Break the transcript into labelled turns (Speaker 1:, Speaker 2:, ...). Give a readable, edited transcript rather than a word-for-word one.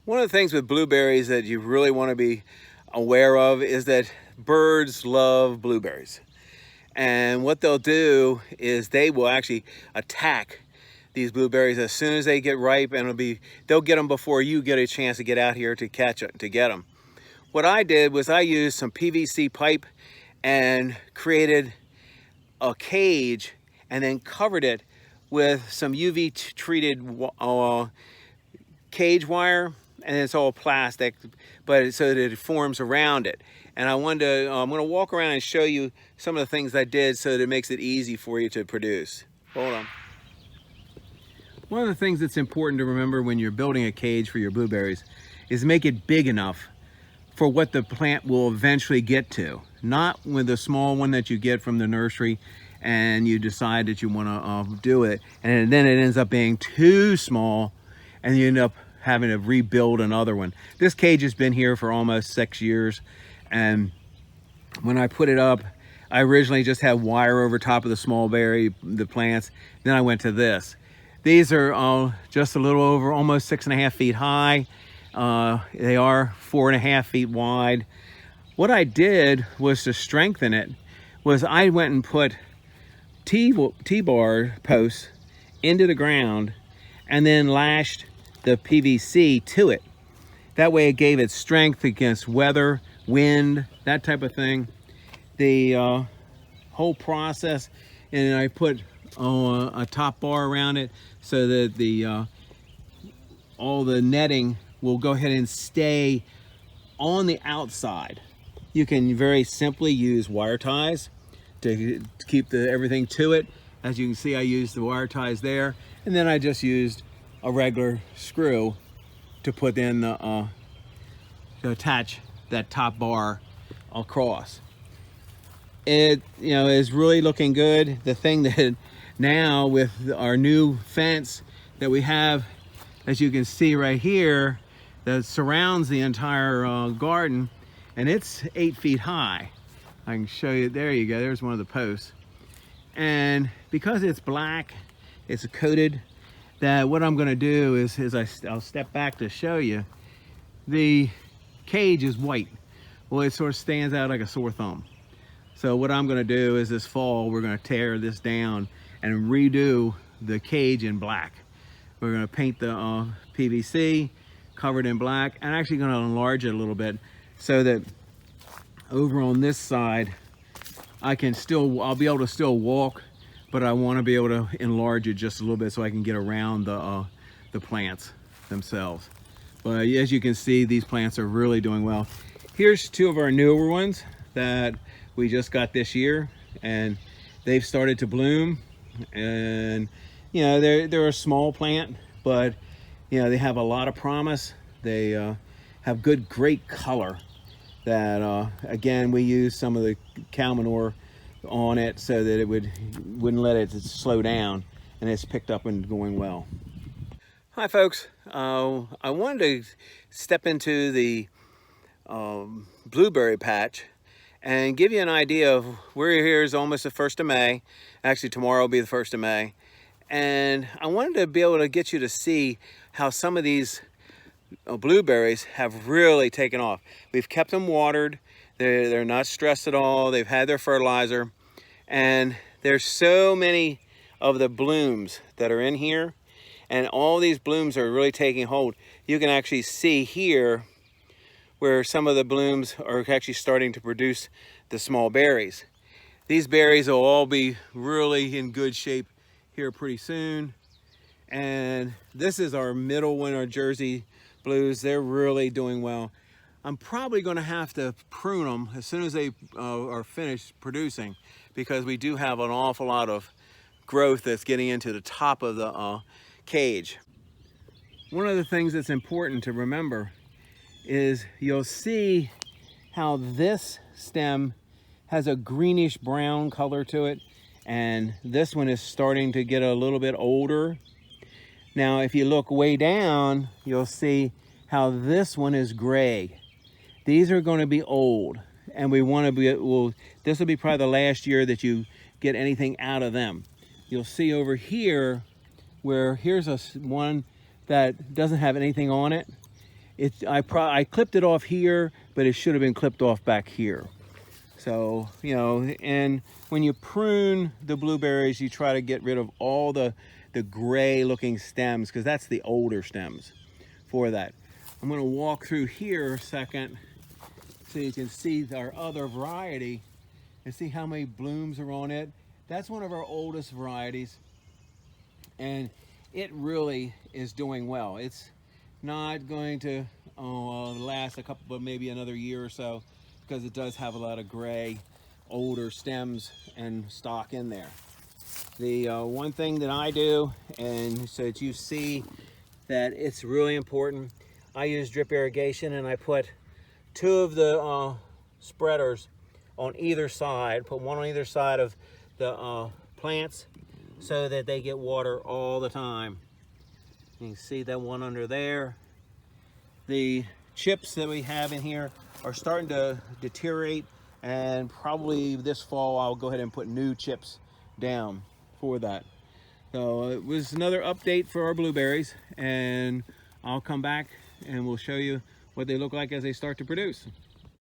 Speaker 1: One of the things with blueberries that you really want to be aware of is that birds love blueberries. And what they'll do is they will actually attack these blueberries as soon as they get ripe, and they'll get them before you get a chance to get out here to catch it, to get them. What I did was I used some PVC pipe and created a cage and then covered it with some UV treated cage wire, and it's all plastic, but so that it forms around it. And I'm going to walk around and show you some of the things I did so that it makes it easy for you to produce. Hold on. One of the things that's important to remember when you're building a cage for your blueberries is make it big enough for what the plant will eventually get to. Not with the small one that you get from the nursery and you decide that you want to do it, and then it ends up being too small and you end up having to rebuild another one. This cage has been here for almost 6 years, and when I put it up, I originally just had wire over top of the plants. Then I went to this. These are just a little over almost 6.5 feet high. They are 4.5 feet wide. What I did was to strengthen it was I went and put T-bar posts into the ground and then lashed the PVC to it. That way it gave it strength against weather, wind, that type of thing. The whole process, and I put a top bar around it so that all the netting will go ahead and stay on the outside. You can very simply use wire ties to keep everything to it. As you can see, I used the wire ties there, and then I just used a regular screw to put in to attach that top bar across. It is really looking good. The thing that now with our new fence that we have, as you can see right here, that surrounds the entire garden, and it's 8 feet high. I can show you. There you go. There's one of the posts. And because it's black, it's coated, that what I'm going to do is I'll step back to show you. The cage is white. Well, it sort of stands out like a sore thumb. So what I'm going to do is this fall, we're going to tear this down and redo the cage in black. We're going to paint the PVC, cover it in black, and actually going to enlarge it a little bit so that over on this side, I'll be able to still walk, but I want to be able to enlarge it just a little bit so I can get around the plants themselves. But as you can see, these plants are really doing well. Here's two of our newer ones that we just got this year, and they've started to bloom. And they're a small plant, but they have a lot of promise. They have great color. That again, we use some of the cow manure on it so that it wouldn't let it slow down, and it's picked up and going well. Hi folks, I wanted to step into the blueberry patch and give you an idea of we're here is almost the 1st of May. Actually, tomorrow will be the 1st of May. And I wanted to be able to get you to see how some of these blueberries have really taken off. We've kept them watered. They're not stressed at all. They've had their fertilizer. And there's so many of the blooms that are in here. And all these blooms are really taking hold. You can actually see here where some of the blooms are actually starting to produce the small berries. These berries will all be really in good shape here pretty soon. And this is our middle one, our Jersey blues. They're really doing well. I'm probably going to have to prune them as soon as they are finished producing, because we do have an awful lot of growth that's getting into the top of the cage. One of the things that's important to remember is you'll see how this stem has a greenish brown color to it, and this one is starting to get a little bit older. Now if you look way down, you'll see how this one is gray. These are going to be old, and we want to be, this will be probably the last year that you get anything out of them. You'll see over here where here's one that doesn't have anything on it, I clipped it off here, but it should have been clipped off back here. So, you know, and when you prune the blueberries, you try to get rid of all the gray looking stems, because that's the older stems for that. I'm going to walk through here a second so you can see our other variety and see how many blooms are on it. That's one of our oldest varieties, and it really is doing well. It's not going to last a couple, but maybe another year or so, because it does have a lot of gray, older stems and stock in there. The one thing that I do, and so that you see that it's really important, I use drip irrigation, and I put 2 of the spreaders on either side, put one on either side of the plants so that they get water all the time. You can see that one under there. The chips that we have in here are starting to deteriorate, and probably this fall I'll go ahead and put new chips down for that. So it was another update for our blueberries, and I'll come back and we'll show you what they look like as they start to produce.